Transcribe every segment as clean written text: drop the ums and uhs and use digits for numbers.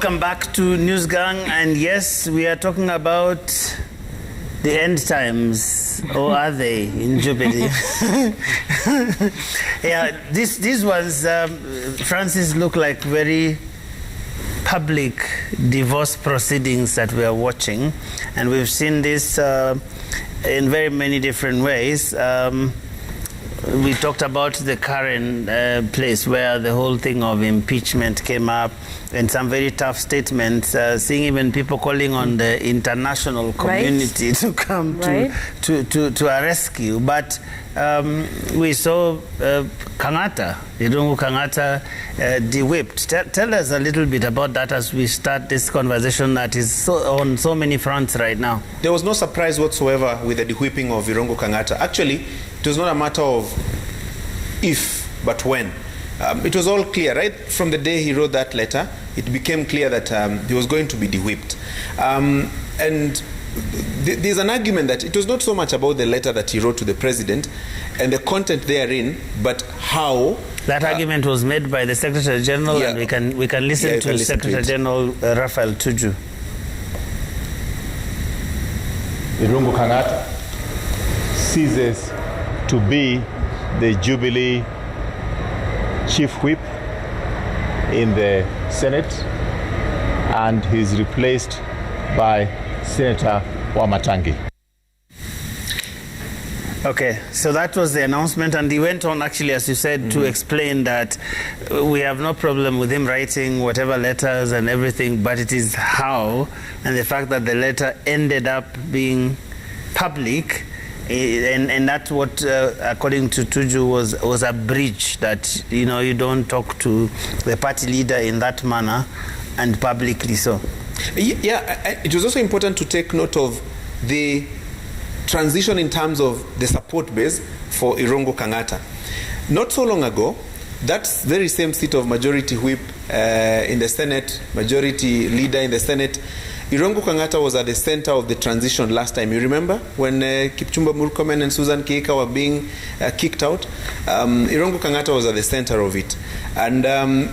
Welcome back to News Gang, and yes, we are talking about the end times, or are they, in Jubilee? Yeah, these ones, Francis, look like very public divorce proceedings that we are watching, and we've seen this in very many different ways. We talked about the current place where the whole thing of impeachment came up, and some very tough statements, seeing even people calling on the international community to come to a rescue. But we saw Kangata, Irungu Kangata, de-whipped. Tell us a little bit about that as we start this conversation that is on so many fronts right now. There was no surprise whatsoever with the de-whipping of Irungu Kangata. Actually, it was not a matter of if, but when. It was all clear, right? From the day he wrote that letter, it became clear that he was going to be de-whipped. And there's an argument that it was not so much about the letter that he wrote to the president and the content therein, but how... That argument was made by the Secretary General, and we can listen to Secretary General Raphael Tuju. Irungu Kangata ceases to be the Jubilee chief whip in the Senate, and he's replaced by Senator Wamatangi. Okay, so that was the announcement, and he went on, actually, as you said, to explain that we have no problem with him writing whatever letters and everything, but it is how, and the fact that the letter ended up being public, and that's what, according to Tuju, was a breach, that, you know, you don't talk to the party leader in that manner, and publicly so. Yeah, it was also important to take note of the transition in terms of the support base for Irungu Kangata. Not so long ago, that very same seat of majority whip in the Senate, majority leader in the Senate, Irungu Kangata was at the center of the transition last time. You remember when Kipchumba Murkomen and Susan Keika were being kicked out? Irungu Kangata was at the center of it. And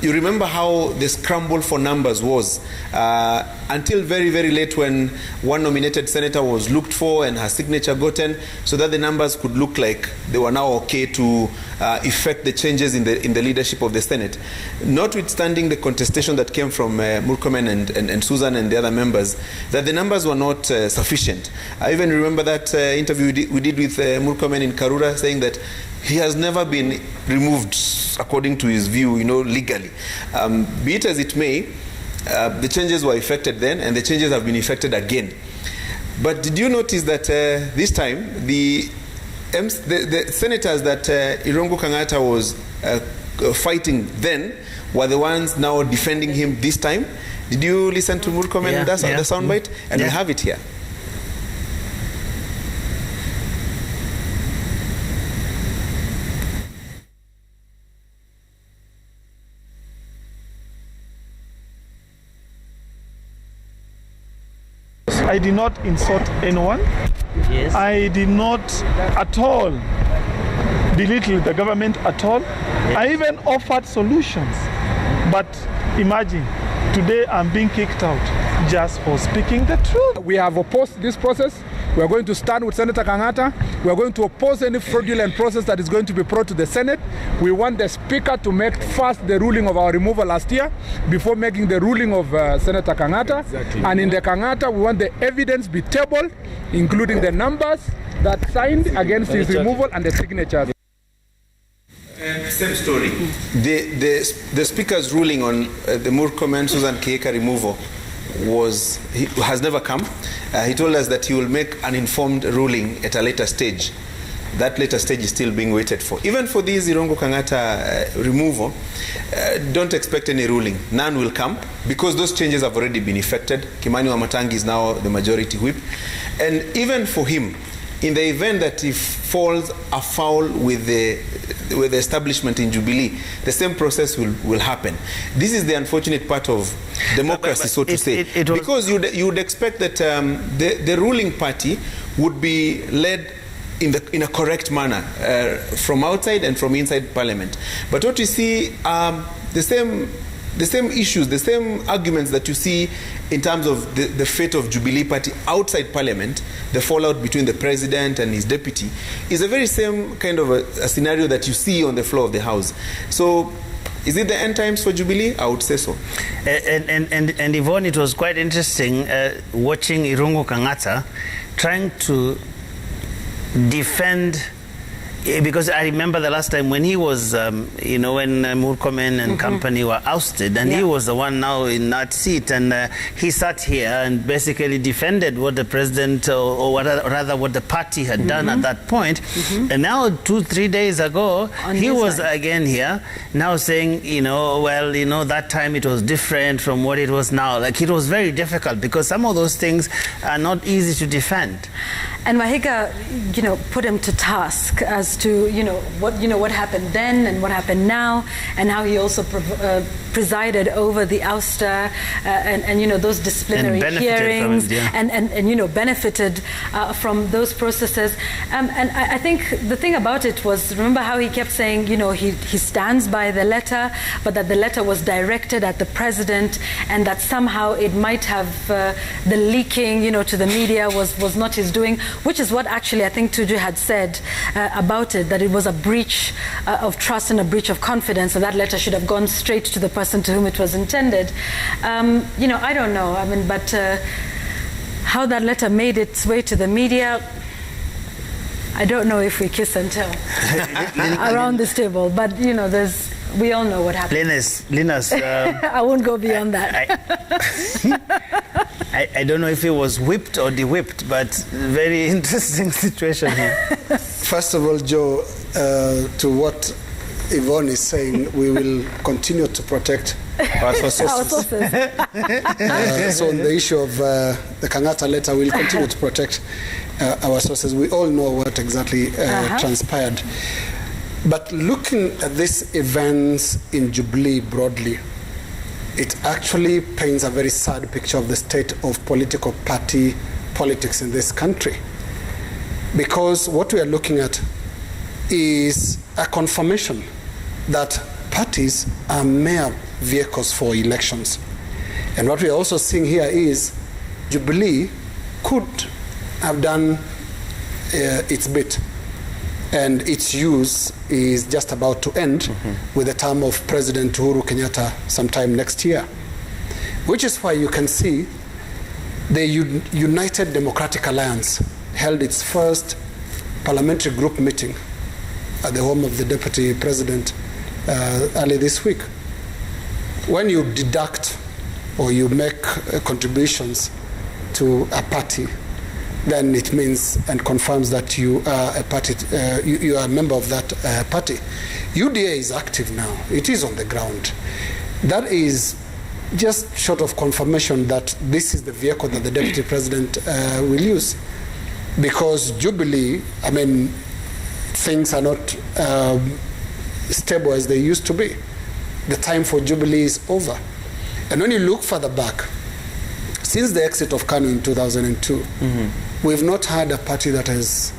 you remember how the scramble for numbers was until very, very late, when one nominated senator was looked for and her signature gotten, so that the numbers could look like they were now okay to effect the changes in the leadership of the Senate. Notwithstanding the contestation that came from Murkomen and Susan and the other members, that the numbers were not sufficient. I even remember that interview we did with Murkomen in Karura, saying that he has never been removed according to his view, you know, legally. Be it as it may, the changes were effected then, and the changes have been effected again. But did you notice that this time the senators that Irungu Kangata was fighting then were the ones now defending him this time? Did you listen to Murkomen and the soundbite? And we have it here. I did not insult anyone. Yes. I did not at all belittle the government at all. Yes. I even offered solutions. But imagine, today I'm being kicked out just for speaking the truth. We have opposed this process. We are going to stand with Senator Kangata. We are going to oppose any fraudulent process that is going to be brought to the Senate. We want the Speaker to make first the ruling of our removal last year before making the ruling of Senator Kangata. Exactly. And in the Kangata, we want the evidence be tabled, including the numbers that signed against his removal and the signatures. Same story. The Speaker's ruling on the Murkomen Susan Keika removal has never come. He told us that he will make an informed ruling at a later stage. That later stage is still being waited for. Even for this Irungu Kangata removal, don't expect any ruling. None will come, because those changes have already been effected. Kimani Wamatangi is now the majority whip. And even for him, in the event that he falls afoul with the establishment in Jubilee, the same process will happen. This is the unfortunate part of democracy, so to say. Because you would expect that the ruling party would be led in a correct manner from outside and from inside Parliament. But what you see, the same the same issues, the same arguments that you see in terms of the fate of Jubilee Party outside Parliament, the fallout between the president and his deputy, is the very same kind of a scenario that you see on the floor of the House. So, is it the end times for Jubilee? I would say so. And Yvonne, it was quite interesting watching Irungu Kangata trying to defend, because I remember the last time when he was, when Murkomen and company were ousted, and he was the one now in that seat, and he sat here and basically defended what the president, or rather what the party had done at that point. And now 2-3 days ago, he was again here, now saying, that time it was different from what it was now. Like, it was very difficult because some of those things are not easy to defend. And Mahiga, put him to task as to, what happened then and what happened now, and how he also presided over the ouster and those disciplinary hearings and benefited from those processes. And I think the thing about it was, remember how he kept saying, he stands by the letter, but that the letter was directed at the president, and that somehow it might have the leaking, to the media was not his doing. Which is what actually I think Tuju had said about it, that it was a breach of trust and a breach of confidence, and that letter should have gone straight to the person to whom it was intended. I don't know. But how that letter made its way to the media, I don't know if we kiss and tell around this table. But, we all know what happened. Linus, I won't go beyond that. I don't know if it was whipped or de-whipped, but very interesting situation here. First of all, Joe, to what Yvonne is saying, we will continue to protect our sources. So on the issue of the Kangata letter, we'll continue to protect our sources. We all know what exactly transpired. But looking at these events in Jubilee broadly, it actually paints a very sad picture of the state of political party politics in this country. Because what we are looking at is a confirmation that parties are mere vehicles for elections. And what we are also seeing here is Jubilee could have done its bit, and its use is just about to end with the term of President Uhuru Kenyatta sometime next year. Which is why you can see the United Democratic Alliance held its first parliamentary group meeting at the home of the Deputy President early this week. When you deduct or you make contributions to a party, then it means and confirms that you are a party, you are a member of that party. UDA is active now. It is on the ground. That is just short of confirmation that this is the vehicle that the Deputy President will use. Because Jubilee, things are not stable as they used to be. The time for Jubilee is over. And when you look further back, since the exit of KANU in 2002, we've not had a party that has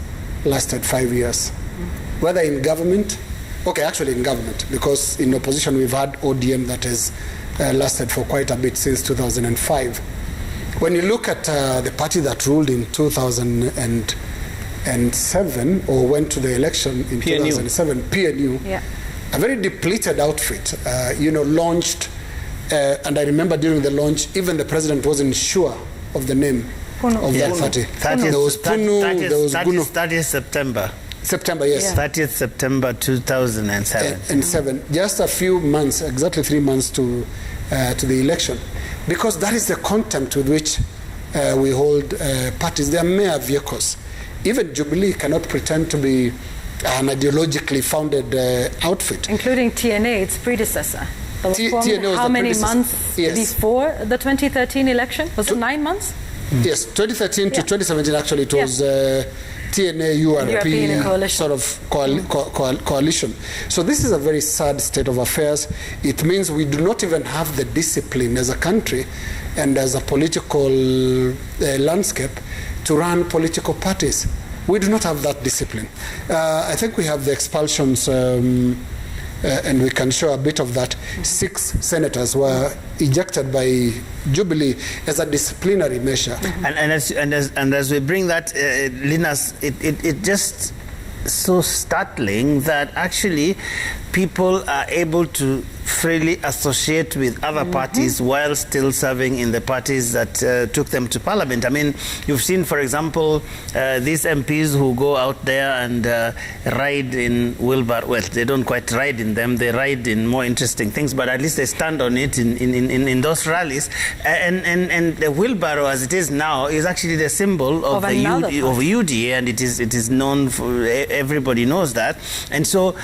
lasted 5 years. Whether in government, actually in government, because in opposition we've had ODM that has lasted for quite a bit since 2005. When you look at the party that ruled in 2007 or went to the election in PNU. 2007, PNU, a very depleted outfit, launched, and I remember during the launch, even the president wasn't sure of the name of that party. There was Punu, there was Gunu. 30th September. September, yes. 30th September 2007. Just a few months, exactly 3 months to the election. Because that is the contempt with which we hold parties. They are mere vehicles. Even Jubilee cannot pretend to be an ideologically founded outfit. Including TNA, its predecessor. How many months before the 2013 election? Was it 9 months? Yes, 2013 to 2017 actually it was TNA URP sort of coalition. So this is a very sad state of affairs. It means we do not even have the discipline as a country and as a political landscape to run political parties. We do not have that discipline. I think we have the expulsions and we can show a bit of that. 6 senators were ejected by Jubilee as a disciplinary measure. And as we bring that, Linus, it just so startling that actually people are able to freely associate with other parties while still serving in the parties that took them to parliament. I mean, you've seen, for example, these MPs who go out there and ride in wheelbarrow. Well, they don't quite ride in them, they ride in more interesting things, but at least they stand on it in those rallies. And the wheelbarrow, as it is now, is actually the symbol of the UDA, and it is known for, everybody knows that. And so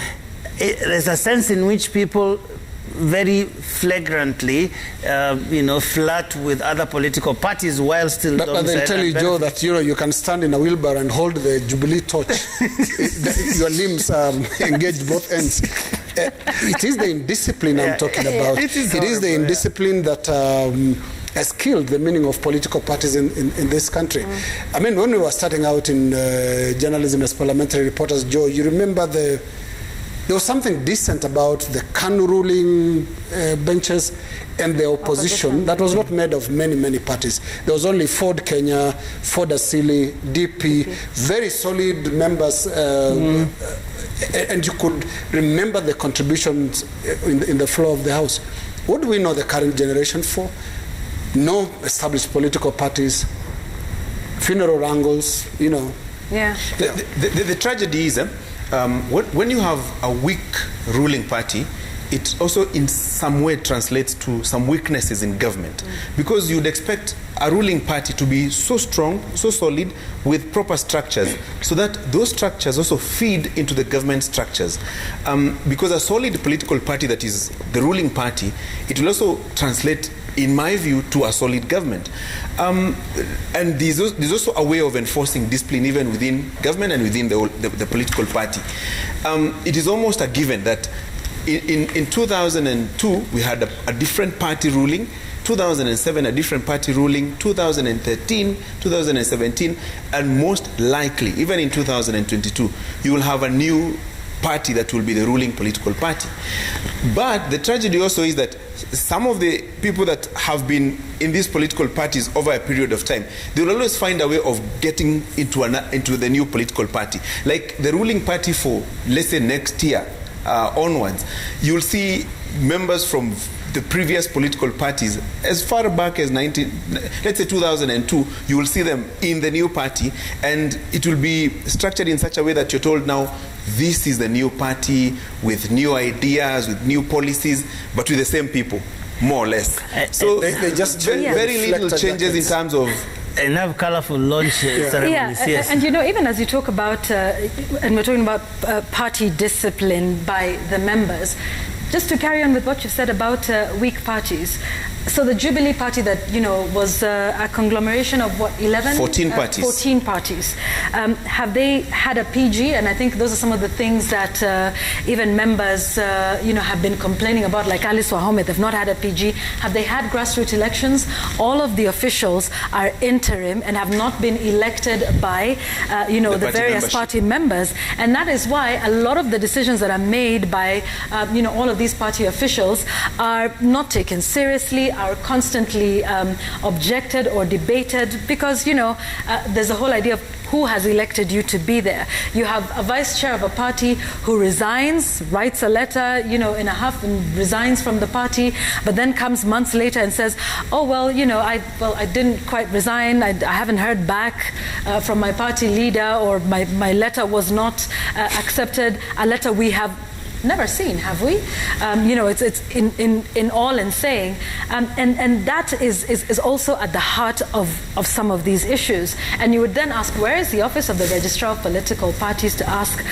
there's a sense in which people very flagrantly, flirt with other political parties while still. But they tell you, Joe, that you can stand in a wheelbarrow and hold the Jubilee torch. Your limbs engage both ends. It is the indiscipline I'm talking about. It is the indiscipline that has killed the meaning of political parties in this country. I mean, when we were starting out in journalism as parliamentary reporters, Joe, you remember there was something decent about the KANU ruling benches and the opposition that was not made of many parties. There was only Ford Kenya, Ford Asili, DP, very solid members, and you could remember the contributions in the floor of the House. What do we know the current generation for? No established political parties, funeral wrangles, Yeah. The tragedy is, when you have a weak ruling party, it also in some way translates to some weaknesses in government, because you'd expect a ruling party to be so strong, so solid, with proper structures, so that those structures also feed into the government structures. Because a solid political party that is the ruling party, it will also translate, in my view, to a solid government. And there's also a way of enforcing discipline even within government and within the political party. It is almost a given that in 2002, we had a different party ruling, 2007 a different party ruling, 2013, 2017, and most likely, even in 2022, you will have a new party that will be the ruling political party. But the tragedy also is that some of the people that have been in these political parties over a period of time, they will always find a way of getting into the new political party. Like the ruling party for, let's say, next year onwards, you'll see members from the previous political parties as far back as 2002, you will see them in the new party, and it will be structured in such a way that you're told now this is the new party with new ideas, with new policies, but with the same people, more or less. So they just very little changes in terms of and have colorful launch ceremonies. Yes. And even as you talk about, and we're talking about party discipline by the members, just to carry on with what you've said about weak parties. So the Jubilee party that, was a conglomeration of what, 14 parties. 14 parties. Have they had a PG? And I think those are some of the things that even members, have been complaining about, like Alice Wahome. They've not had a PG. Have they had grassroots elections? All of the officials are interim and have not been elected by, the various party members. And that is why a lot of the decisions that are made by, all of these party officials are not taken seriously, are constantly objected or debated, because there's a whole idea of who has elected you to be there. You have a vice chair of a party who resigns, writes a letter, in a huff and resigns from the party, but then comes months later and says, oh, well, I didn't quite resign. I haven't heard back from my party leader, or my letter was not accepted, a letter we have never seen, have we? It's in all in saying, and that is also at the heart of some of these issues. And you would then ask, where is the office of the Registrar of Political Parties to ask,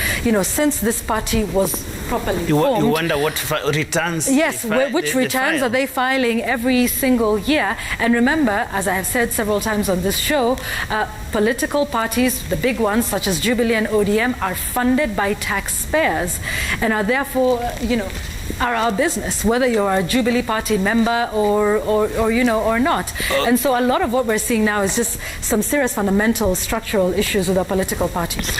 since this party was properly formed? You wonder what returns. Yes, which returns are they filing every single year? And remember, as I have said several times on this show, political parties, the big ones such as Jubilee and ODM, are funded by taxpayers and are therefore, are our business, whether you're a Jubilee Party member or not. And so a lot of what we're seeing now is just some serious fundamental structural issues with our political parties.